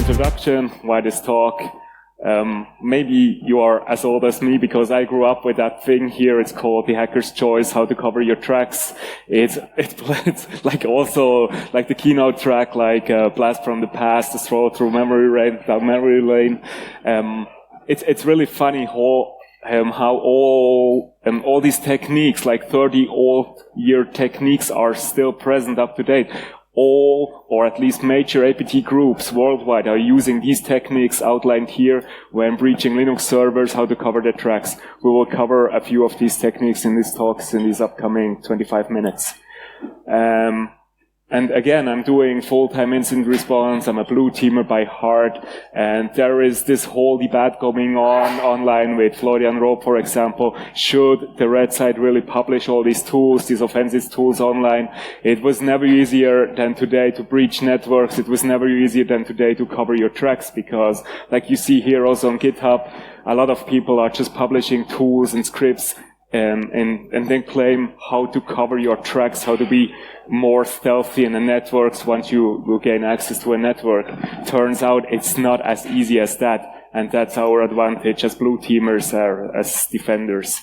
introduction, why this talk. Maybe you are as old as me because I grew up with that thing here. It's called The Hacker's Choice, How to Cover Your Tracks. It's like also like the keynote track, like Blast from the Past, the Stroll Through Memory Lane. It's really funny how all these techniques, like 30-year techniques, are still present up to date. All, or at least major APT groups worldwide, are using these techniques outlined here when breaching Linux servers, how to cover their tracks. We will cover a few of these techniques in these talks in these upcoming 25 minutes. And again, I'm doing full-time incident response. I'm a blue teamer by heart. And there is this whole debate going on online with Florian Rob, for example. Should the red side really publish all these tools, these offensive tools online? It was never easier than today to breach networks. It was never easier than today to cover your tracks because, like you see here also on GitHub, a lot of people are just publishing tools and scripts and then claim how to cover your tracks, how to be more stealthy in the networks once you will gain access to a network. Turns out it's not as easy as that, and that's our advantage as blue teamers, as defenders.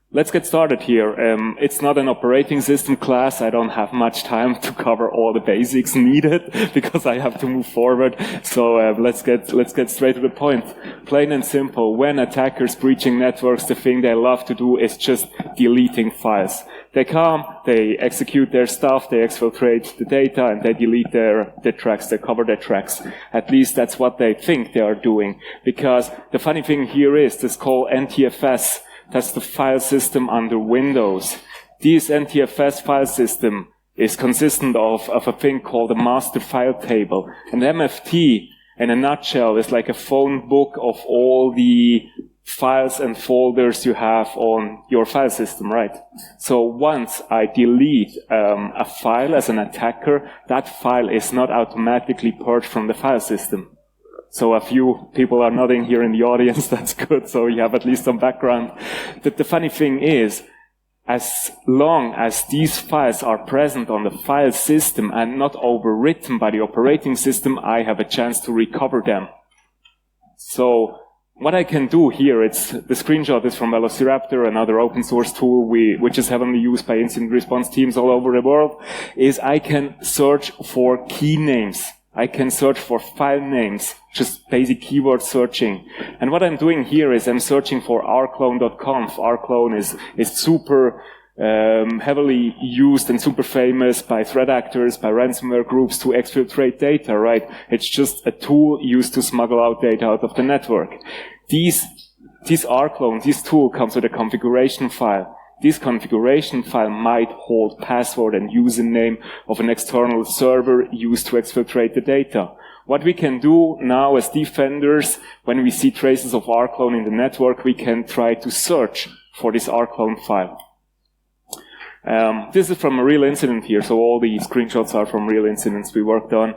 Let's get started here. It's not an operating system class. I don't have much time to cover all the basics needed because I have to move forward. So let's get straight to the point. Plain and simple. When attackers breaching networks, the thing they love to do is just deleting files. They come, they execute their stuff, they exfiltrate the data, and they delete their tracks, they cover their tracks. At least that's what they think they are doing. Because the funny thing here is this called NTFS. That's the file system under Windows. This NTFS file system is consistent of a thing called a master file table. An MFT, in a nutshell, is like a phone book of all the files and folders you have on your file system, right? So once I delete a file as an attacker, that file is not automatically purged from the file system. So a few people are nodding here in the audience. That's good. So you have at least some background. The funny thing is, as long as these files are present on the file system and not overwritten by the operating system, I have a chance to recover them. So what I can do here, the screenshot is from Velociraptor, another open source tool which is heavily used by incident response teams all over the world, is I can search for key names. I can search for file names, just basic keyword searching. And what I'm doing here is I'm searching for rclone.conf. rclone is super heavily used and super famous by threat actors, by ransomware groups to exfiltrate data, right? It's just a tool used to smuggle out data out of the network. These rclone, this tool comes with a configuration file. This configuration file might hold password and username of an external server used to exfiltrate the data. What we can do now as defenders, when we see traces of rclone in the network, we can try to search for this rclone file. This is from a real incident here, so all the screenshots are from real incidents we worked on.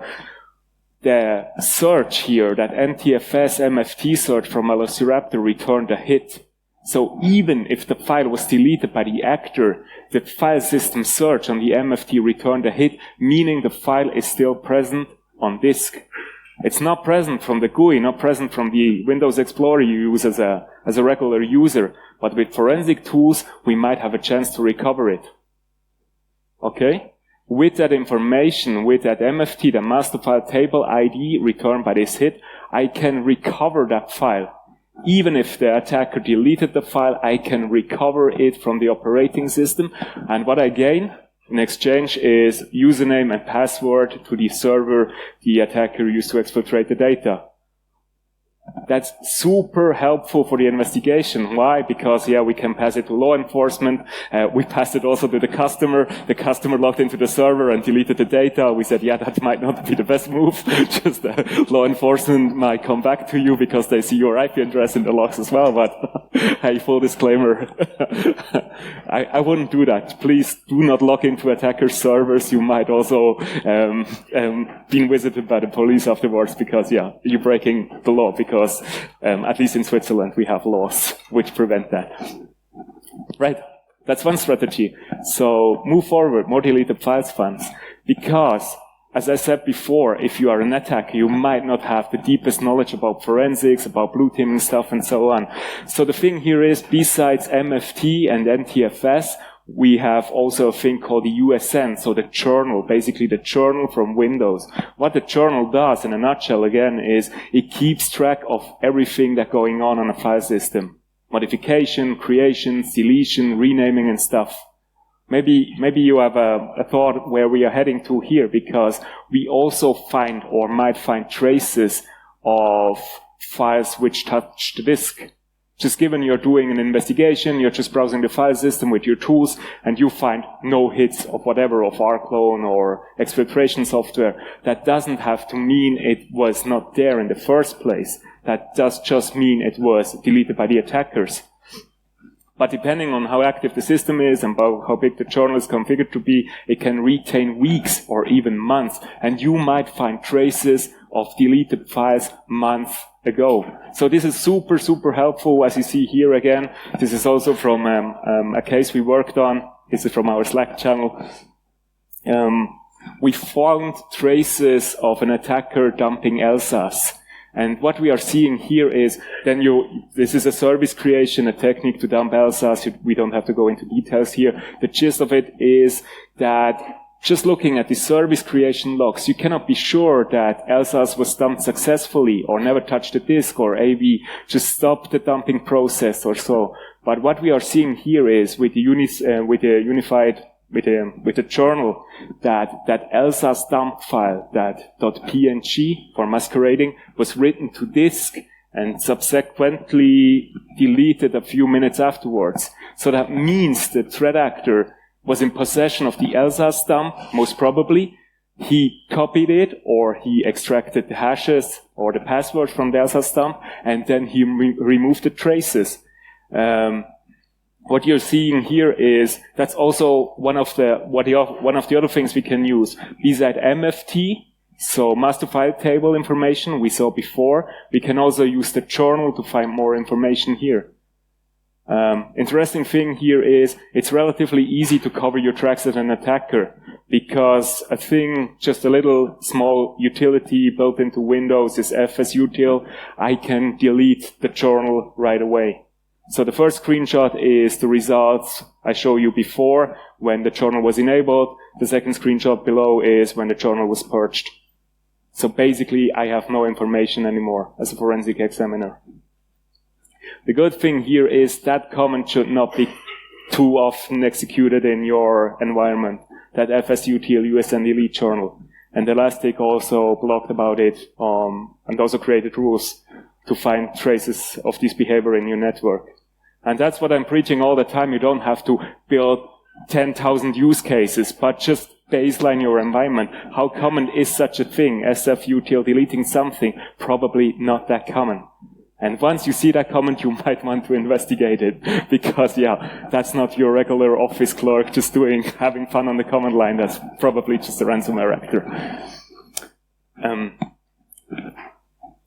The search here, that NTFS MFT search from Velociraptor, returned a hit. So even if the file was deleted by the actor, the file system search on the MFT returned a hit, meaning the file is still present on disk. It's not present from the GUI, not present from the Windows Explorer you use as a regular user, but with forensic tools, we might have a chance to recover it. Okay? With that information, with that MFT, the master file table ID returned by this hit, I can recover that file. Even if the attacker deleted the file, I can recover it from the operating system. And what I gain in exchange is username and password to the server the attacker used to exfiltrate the data. That's super helpful for the investigation. Why? Because, we can pass it to law enforcement. We passed it also to the customer. The customer logged into the server and deleted the data. We said, that might not be the best move. Just law enforcement might come back to you because they see your IP address in the logs as well. But hey, full disclaimer, I wouldn't do that. Please do not log into attacker servers. You might also be visited by the police afterwards because, you're breaking the law. Because at least in Switzerland, we have laws which prevent that. Right. That's one strategy. So move forward, more deleted files funds. Because as I said before, if you are an attacker, you might not have the deepest knowledge about forensics, about blue teaming stuff, and so on. So the thing here is, besides MFT and NTFS, we have also a thing called the USN, so the journal, basically the journal from Windows. What the journal does, in a nutshell again, is it keeps track of everything that's going on a file system. Modification, creations, deletion, renaming, and stuff. Maybe you have a thought where we are heading to here, because we also find or might find traces of files which touch the disk. Just given you're doing an investigation, you're just browsing the file system with your tools, and you find no hits of whatever, of rclone or exfiltration software. That doesn't have to mean it was not there in the first place. That does just mean it was deleted by the attackers. But depending on how active the system is and how big the journal is configured to be, it can retain weeks or even months. And you might find traces of deleted files months ago. So this is super, super helpful, as you see here again. This is also from a case we worked on. This is from our Slack channel. We found traces of an attacker dumping LSAS. And what we are seeing here is, this is a service creation, a technique to dump LSAS. We don't have to go into details here. The gist of it is that just looking at the service creation logs, you cannot be sure that LSAS was dumped successfully or never touched the disk or AV just stopped the dumping process or so. But what we are seeing here is with the journal, that LSAS dump file, that .png for masquerading, was written to disk and subsequently deleted a few minutes afterwards. So that means the threat actor was in possession of the LSAS dump, most probably. He copied it, or he extracted the hashes or the passwords from the LSAS dump, and then he removed the traces. What you're seeing here is, that's also one of the other things we can use. Besides MFT, so master file table information we saw before, we can also use the journal to find more information here. Interesting thing here is, it's relatively easy to cover your tracks as an attacker, because just a little small utility built into Windows is fsutil. I can delete the journal right away. So the first screenshot is the results I showed you before when the journal was enabled. The second screenshot below is when the journal was purged. So basically, I have no information anymore as a forensic examiner. The good thing here is that command should not be too often executed in your environment, that fsutil USN delete journal. And Elastic also blogged about it and also created rules to find traces of this behavior in your network. And that's what I'm preaching all the time. You don't have to build 10,000 use cases, but just baseline your environment. How common is such a thing? sfutil deleting something? Probably not that common. And once you see that comment, you might want to investigate it, because that's not your regular office clerk just having fun on the command line. That's probably just a ransomware actor.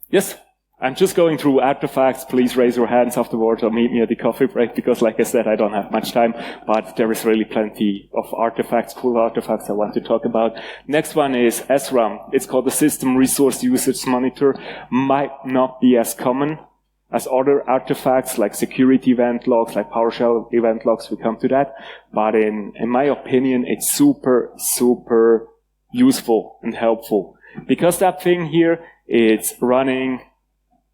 Yes? I'm just going through artifacts. Please raise your hands afterwards or meet me at the coffee break, because like I said, I don't have much time, but there is really plenty of artifacts, cool artifacts I want to talk about. Next one is SRAM. It's called the System Resource Usage Monitor. Might not be as common as other artifacts like security event logs, like PowerShell event logs. We come to that. But in my opinion, it's super, super useful and helpful, because that thing here, it's running.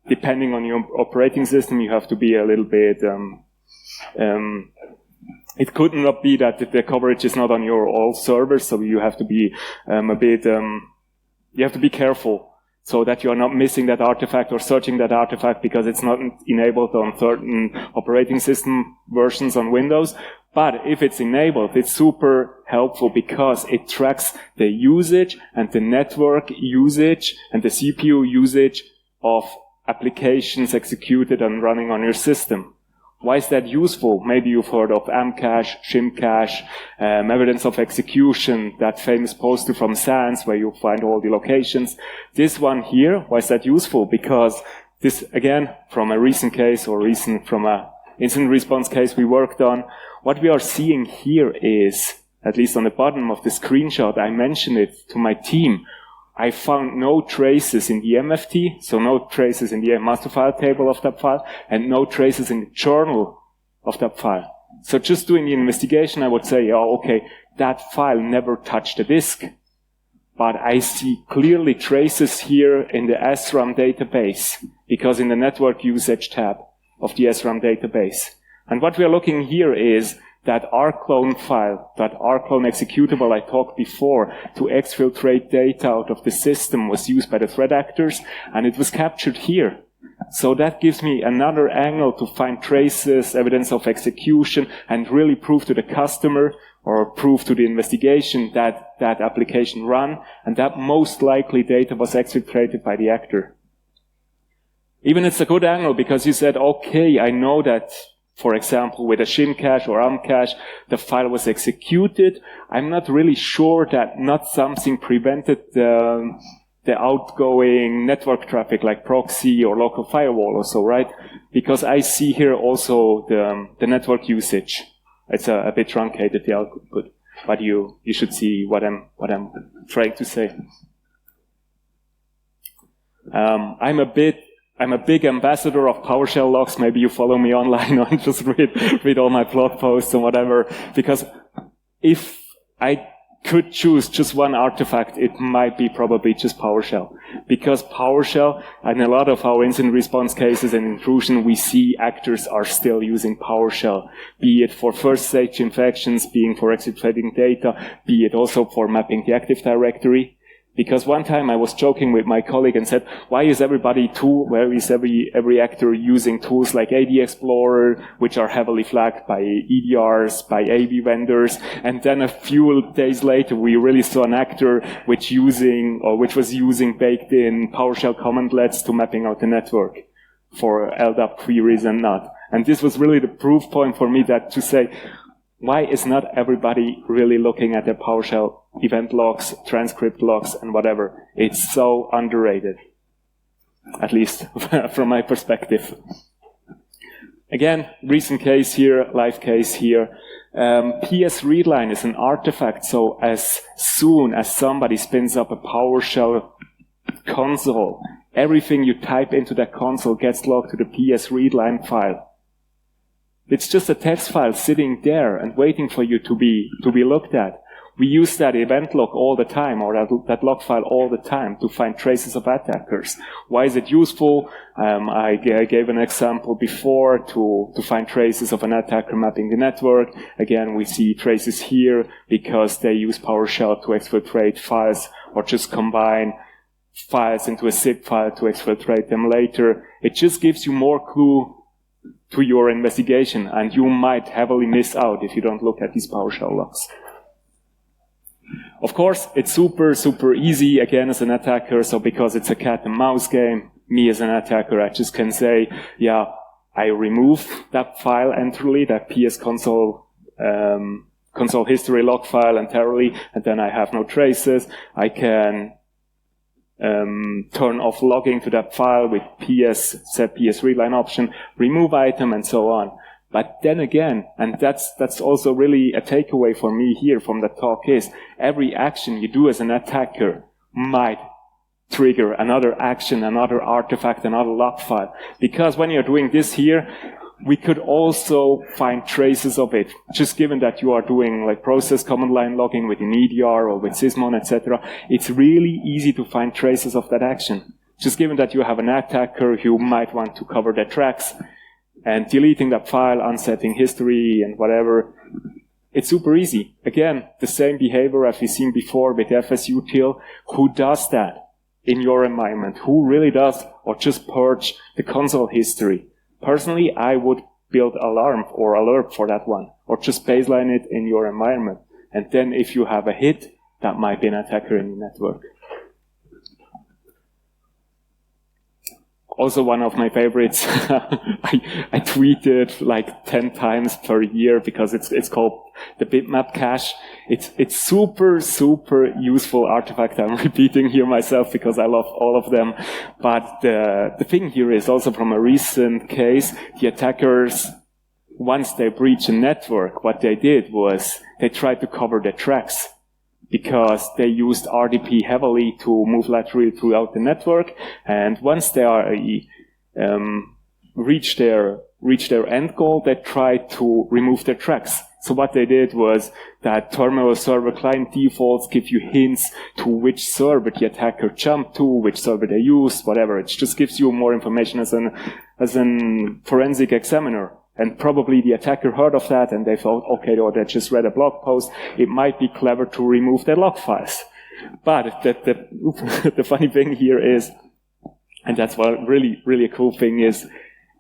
Depending on your operating system, you have to be a little bit, it could not be that the coverage is not on your all servers, so you have to be you have to be careful so that you are not missing that artifact or searching that artifact because it's not enabled on certain operating system versions on Windows. But if it's enabled, it's super helpful because it tracks the usage and the network usage and the CPU usage of applications executed and running on your system. Why is that useful? Maybe you've heard of Amcache, Shimcache, evidence of execution, that famous poster from SANS where you find all the locations. This one here, why is that useful? Because this, again, from a recent case or from a incident response case we worked on, what we are seeing here is at least on the bottom of the screenshot, I mentioned it to my team. I found no traces in the MFT, so no traces in the master file table of that file, and no traces in the journal of that file. So just doing the investigation, I would say, oh, okay, that file never touched the disk. But I see clearly traces here in the SRAM database, because in the network usage tab of the SRAM database. And what we are looking here is that rclone file, that rclone executable I talked before to exfiltrate data out of the system was used by the threat actors, and it was captured here. So that gives me another angle to find traces, evidence of execution, and really prove to the customer or prove to the investigation that that application ran, and that most likely data was exfiltrated by the actor. Even it's a good angle because you said, okay, I know that, for example, with a shim cache or ARM cache, the file was executed. I'm not really sure that not something prevented the outgoing network traffic like proxy or local firewall or so, right? Because I see here also the network usage. It's a bit truncated, the output, but you should see what I'm trying to say. I'm a big ambassador of PowerShell logs. Maybe you follow me online or just read all my blog posts or whatever. Because if I could choose just one artifact, it might be probably just PowerShell. Because PowerShell, in a lot of our incident response cases and intrusion, we see actors are still using PowerShell. Be it for first stage infections, being for exfiltrating data, be it also for mapping the Active Directory. Because one time I was joking with my colleague and said, why is every actor using tools like AD Explorer, which are heavily flagged by EDRs, by AV vendors, and then a few days later we really saw an actor which was using baked in PowerShell commandlets to mapping out the network for LDAP queries and not. And this was really the proof point for me that to say, why is not everybody really looking at their PowerShell event logs, transcript logs, and whatever? It's so underrated, at least from my perspective. Again, recent case here, live case here. PS readline is an artifact, so as soon as somebody spins up a PowerShell console, everything you type into that console gets logged to the PS readline file. It's just a text file sitting there and waiting for you to be looked at. We use that event log all the time, or that log file all the time, to find traces of attackers. Why is it useful? I gave an example before to find traces of an attacker mapping the network. Again, we see traces here because they use PowerShell to exfiltrate files or just combine files into a zip file to exfiltrate them later. It just gives you more clue to your investigation, and you might heavily miss out if you don't look at these PowerShell logs. Of course, it's super, super easy, again, as an attacker, so because it's a cat and mouse game, me as an attacker, I just can say, yeah, I remove that file entirely, that PS console history log file entirely, and then I have no traces. I can turn off logging to that file with set PS readline option, remove item, and so on. But then again, and that's also really a takeaway for me here from the talk, is every action you do as an attacker might trigger another action, another artifact, another log file. Because when you're doing this here, we could also find traces of it. Just given that you are doing like process command line logging with an EDR or with Sysmon, etc., it's really easy to find traces of that action. Just given that you have an attacker who might want to cover their tracks and deleting that file, unsetting history and whatever, it's super easy. Again, the same behavior as we've seen before with FSUtil. Who does that in your environment? Who really does, or just purge the console history? Personally, I would build alarm or alert for that one, or just baseline it in your environment. And then if you have a hit, that might be an attacker in your network. Also one of my favorites, I tweet it like 10 times per year because it's called the bitmap cache. It's super, super useful artifact. I'm repeating here myself because I love all of them. But the thing here is also from a recent case, the attackers once they breached the network, what they did was they tried to cover their tracks because they used RDP heavily to move laterally throughout the network. And once they reach their end goal, they tried to remove their tracks. So what they did was that terminal server client defaults give you hints to which server the attacker jumped to, which server they used, whatever. It just gives you more information as an forensic examiner. And probably the attacker heard of that and they thought, okay, or they just read a blog post. It might be clever to remove their log files. But the funny thing here is, and that's what really, really a cool thing is,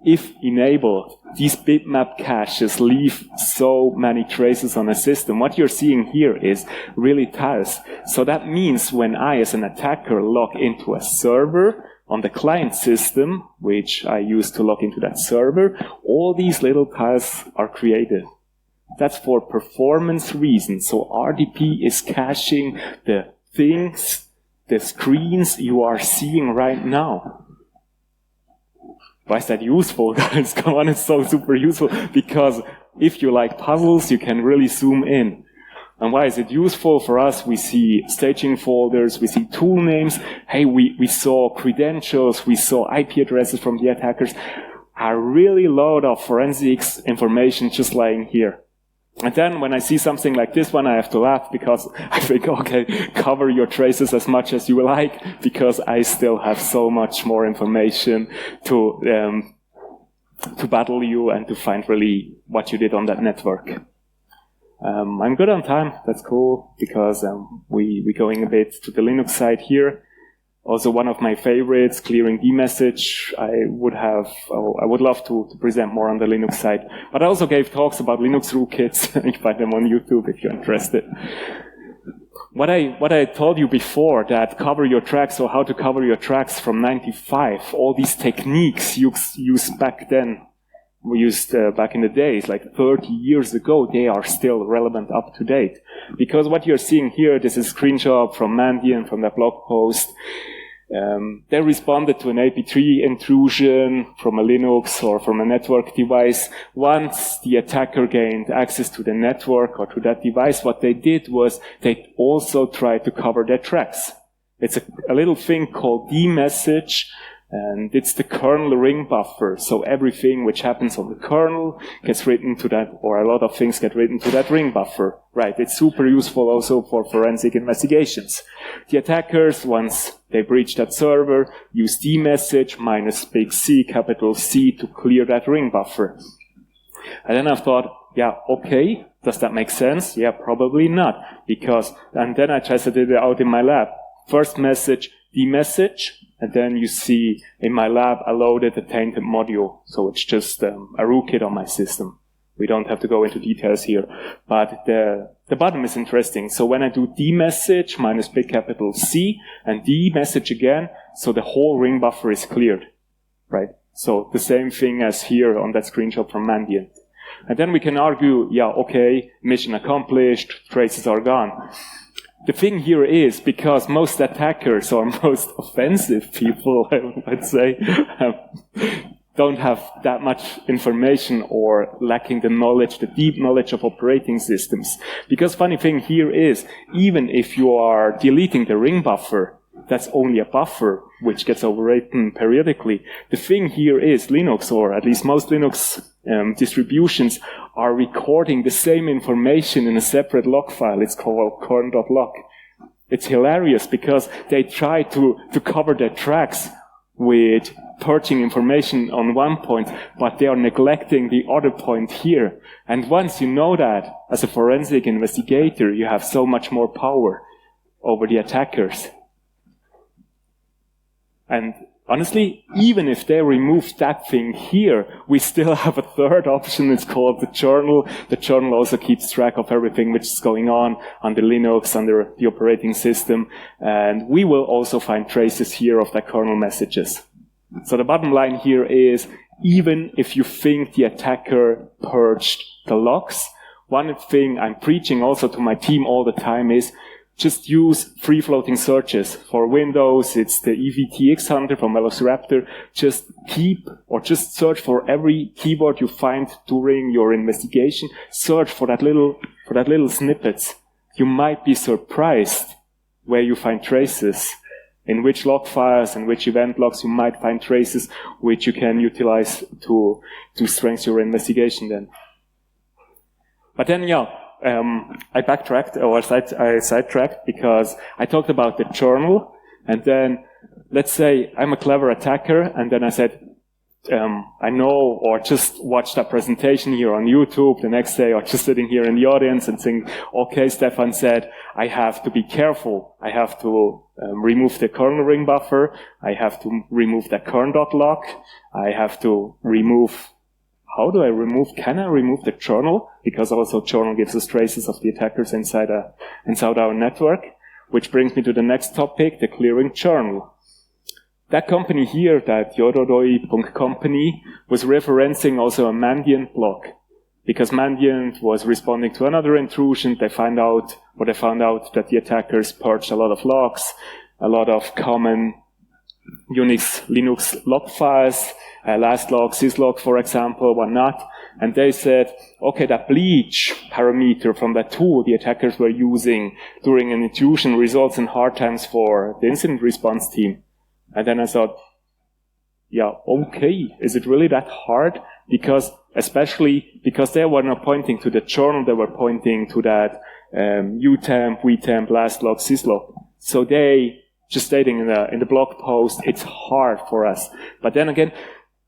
if enabled, these bitmap caches leave so many traces on a system. What you're seeing here is really tiles. So that means when I, as an attacker, log into a server on the client system, which I use to log into that server, all these little tiles are created. That's for performance reasons. So RDP is caching the things, the screens you are seeing right now. Why is that useful, guys? Come on, it's so super useful. Because if you like puzzles, you can really zoom in. And why is it useful for us? We see staging folders, we see tool names. Hey, we saw credentials, we saw IP addresses from the attackers. A really load of forensics information just lying here. And then when I see something like this one, I have to laugh because I think, okay, cover your traces as much as you like, because I still have so much more information to battle you and to find really what you did on that network. I'm good on time. That's cool because we're going a bit to the Linux side here. Also, one of my favorites, clearing dmessage. I would love to present more on the Linux side. But I also gave talks about Linux rootkits. You can find them on YouTube if you're interested. What I told you before, that cover your tracks or how to cover your tracks from 95, all these techniques used back then, we used back in the days, like 30 years ago, they are still relevant up to date. Because what you're seeing here, this is a screenshot from Mandiant, from that blog post. They responded to an AP3 intrusion from a Linux or from a network device. Once the attacker gained access to the network or to that device, what they did was they also tried to cover their tracks. It's a little thing called dmessage, and it's the kernel ring buffer. So everything which happens on the kernel gets written to that, or a lot of things get written to that ring buffer. Right, it's super useful also for forensic investigations. The attackers, once they breach that server, use dmessage minus big C, capital C, to clear that ring buffer. And then I thought, yeah, okay, does that make sense? Yeah, probably not. And then I tested it out in my lab. First message, dmessage. And then you see in my lab, I loaded a tainted module. So it's just a rootkit on my system. We don't have to go into details here. But the bottom is interesting. So when I do dmessage minus big capital C and dmessage again, so the whole ring buffer is cleared. Right? So the same thing as here on that screenshot from Mandiant. And then we can argue, yeah, okay, mission accomplished, traces are gone. The thing here is, because most attackers or most offensive people, I'd say, don't have that much information or lacking the knowledge, the deep knowledge of operating systems. Because funny thing here is, even if you are deleting the ring buffer, that's only a buffer which gets overwritten periodically. The thing here is Linux, or at least most Linux distributions, are recording the same information in a separate log file. It's called kern.log. It's hilarious because they try to cover their tracks with purging information on one point, but they are neglecting the other point here. And once you know that, as a forensic investigator, you have so much more power over the attackers. And honestly, even if they remove that thing here, we still have a third option. It's called the journal. The journal also keeps track of everything which is going on the Linux, under the operating system. And we will also find traces here of the kernel messages. So the bottom line here is, even if you think the attacker purged the logs, one thing I'm preaching also to my team all the time is, just use free-floating searches. For Windows, it's the EVTX Hunter from Velociraptor. Just just search for every keyword you find during your investigation. Search for that little snippets. You might be surprised where you find traces. In which log files and which event logs you might find traces which you can utilize to strengthen your investigation then. But then, I backtracked, or I sidetracked, because I talked about the journal, and then, let's say I'm a clever attacker, and then I said, I know, or just watch that presentation here on YouTube the next day, or just sitting here in the audience and think, okay, Stephan said, I have to be careful. I have to remove the kernel ring buffer. I have to remove the kern.log. I have to remove. Can I remove the journal? Because also journal gives us traces of the attackers inside our network. Which brings me to the next topic, the clearing journal. That company here, that Yorodoi.company, was referencing also a Mandiant block. Because Mandiant was responding to another intrusion, they found out that the attackers purged a lot of logs, a lot of common Unix, Linux log files, last log, syslog, for example, whatnot. And they said, okay, that bleach parameter from that tool the attackers were using during an intrusion results in hard times for the incident response team. And then I thought, okay, is it really that hard? Especially because they were not pointing to the journal, they were pointing to that utemp, vtemp, last log, syslog. So they just stating in the blog post, it's hard for us. But then again,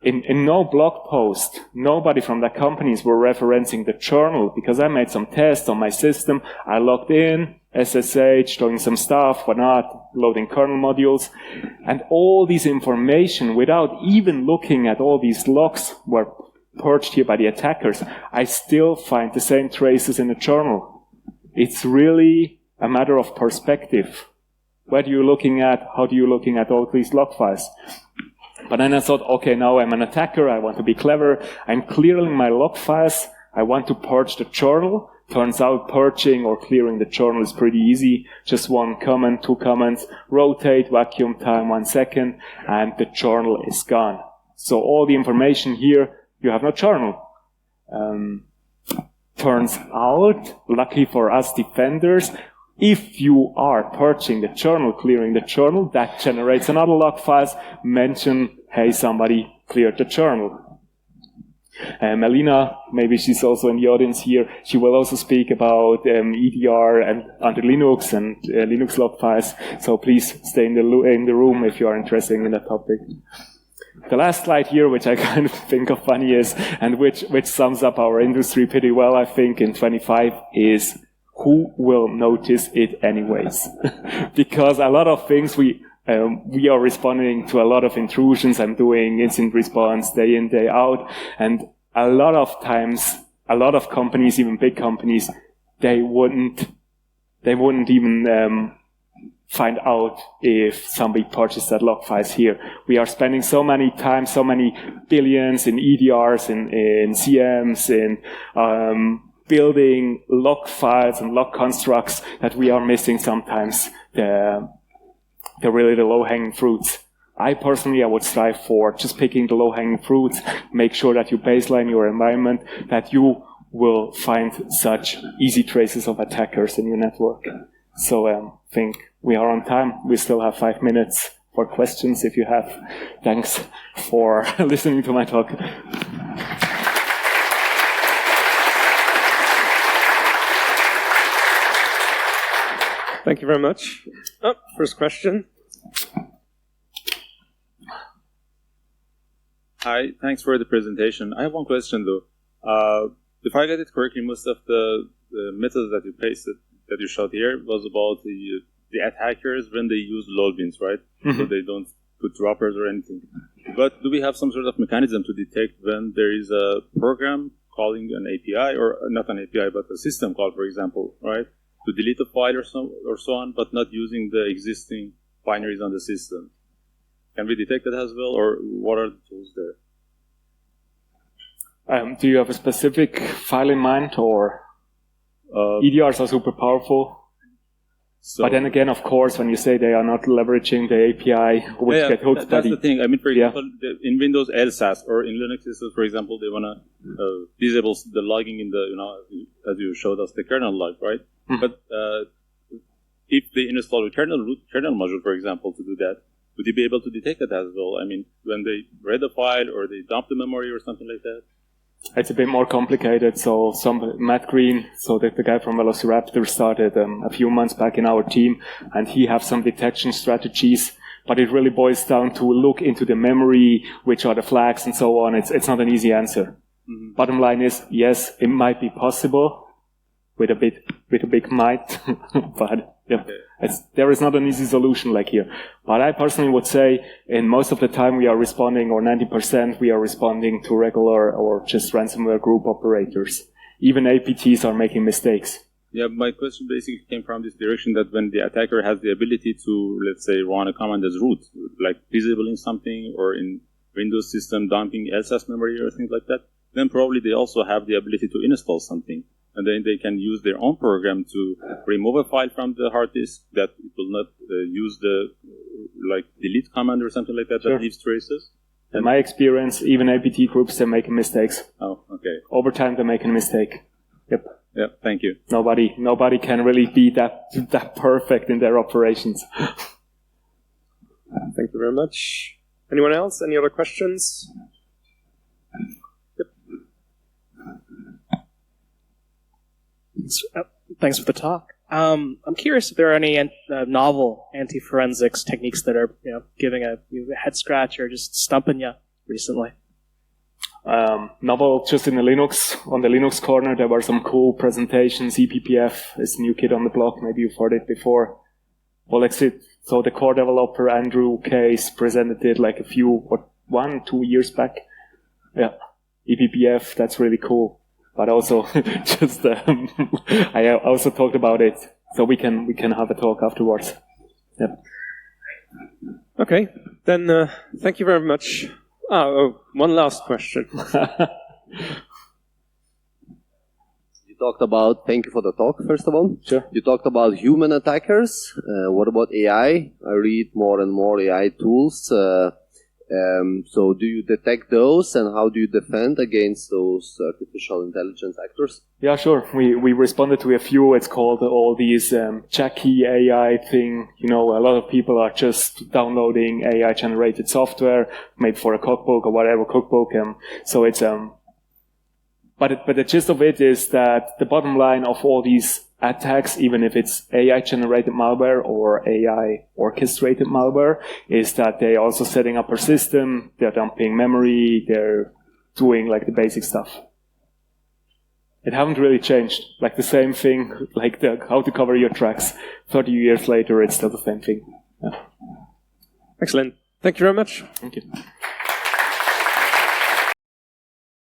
in no blog post, nobody from that companies were referencing the journal, because I made some tests on my system. I logged in, SSH, doing some stuff, whatnot, loading kernel modules, and all this information, without even looking at all these logs, were purged here by the attackers. I still find the same traces in the journal. It's really a matter of perspective. What are you looking at? How do you looking at all these log files? But then I thought, okay, now I'm an attacker. I want to be clever. I'm clearing my log files. I want to purge the journal. Turns out purging or clearing the journal is pretty easy. Just one comment, two comments, rotate, vacuum time 1 second, and the journal is gone. So all the information here, you have no journal. Turns out, lucky for us defenders, if you are purging the journal, clearing the journal, that generates another log files, mention, hey, somebody cleared the journal. Melina, maybe she's also in the audience here, she will also speak about EDR and under Linux and Linux log files, so please stay in the room if you are interested in that topic. The last slide here, which I kind of think of funny is, and which sums up our industry pretty well, I think, in 25, is who will notice it anyways? Because a lot of things we are responding to a lot of intrusions. I'm doing incident response day in, day out. And a lot of times, a lot of companies, even big companies, they wouldn't even find out if somebody purchased that log files here. We are spending so many time, so many billions in EDRs, in CMs, in building log files and log constructs that we are missing sometimes the low-hanging fruits. I would strive for just picking the low-hanging fruits, make sure that you baseline your environment, that you will find such easy traces of attackers in your network. So I think we are on time. We still have 5 minutes for questions if you have. Thanks for listening to my talk. Thank you very much. First question. Hi, thanks for the presentation. I have one question though. If I get it correctly, most of the methods that you showed here was about the attackers when they use load beans, right? Mm-hmm. So they don't put droppers or anything. But do we have some sort of mechanism to detect when there is a program calling an API, or not an API, but a system call, for example, right? To delete a file or so on, but not using the existing binaries on the system. Can we detect that as well, or what are the tools there? Do you have a specific file in mind, or EDRs are super powerful? So, but then again, of course, when you say they are not leveraging the API, which get hooked by that's the thing. I mean, for example, in Windows LSAS or in Linux systems, for example, they want to disable the logging in the, as you showed us, the kernel log, right? Mm-hmm. But if they install a kernel module, for example, to do that, would you be able to detect it as well? I mean, when they read a file or they dump the memory or something like that? It's a bit more complicated. So Matt Green, so the guy from Velociraptor, started a few months back in our team, and he has some detection strategies. But it really boils down to look into the memory, which are the flags and so on. It's not an easy answer. Mm-hmm. Bottom line is, yes, it might be possible with a big might, but there is not an easy solution like here. But I personally would say, in most of the time we are responding, or 90% we are responding to regular or just ransomware group operators. Even APTs are making mistakes. Yeah, my question basically came from this direction that when the attacker has the ability to, let's say, run a command as root, like disabling something, or in Windows system dumping LSAS memory or things like that, then probably they also have the ability to install something. And then they can use their own program to remove a file from the hard disk that it will not use the delete command or something like that, sure, that leaves traces. In my experience, even APT groups, they're making mistakes. Oh, okay. Over time, they're making a mistake. Yep. Yeah, thank you. Nobody can really be that perfect in their operations. Thank you very much. Anyone else? Any other questions? Thanks for the talk. I'm curious if there are any novel anti-forensics techniques that are giving you a head scratch or just stumping you recently. Novel, just in the Linux, on the Linux corner, there were some cool presentations. ePPF is the new kid on the block. Maybe you've heard it before. Well, so the core developer, Andrew Case, presented it like 1-2 years back. Yeah. ePPF, that's really cool. But also, just I also talked about it, so we can have a talk afterwards. Yep. Okay, then thank you very much. One last question. You talked about. Thank you for the talk. First of all, sure. You talked about human attackers. What about AI? I read more and more AI tools. So do you detect those, and how do you defend against those artificial intelligence actors? Yeah, sure. We responded to a few. It's called all these Jackie AI thing. A lot of people are just downloading AI-generated software, maybe for a cookbook or whatever cookbook. So it's but the gist of it is that the bottom line of all these attacks, even if it's AI-generated malware or AI-orchestrated malware, is that they're also setting up a system, they're dumping memory, they're doing like the basic stuff. It hasn't really changed. Like the same thing, like how to cover your tracks. 30 years later, it's still the same thing. Yeah. Excellent. Thank you very much. Thank you.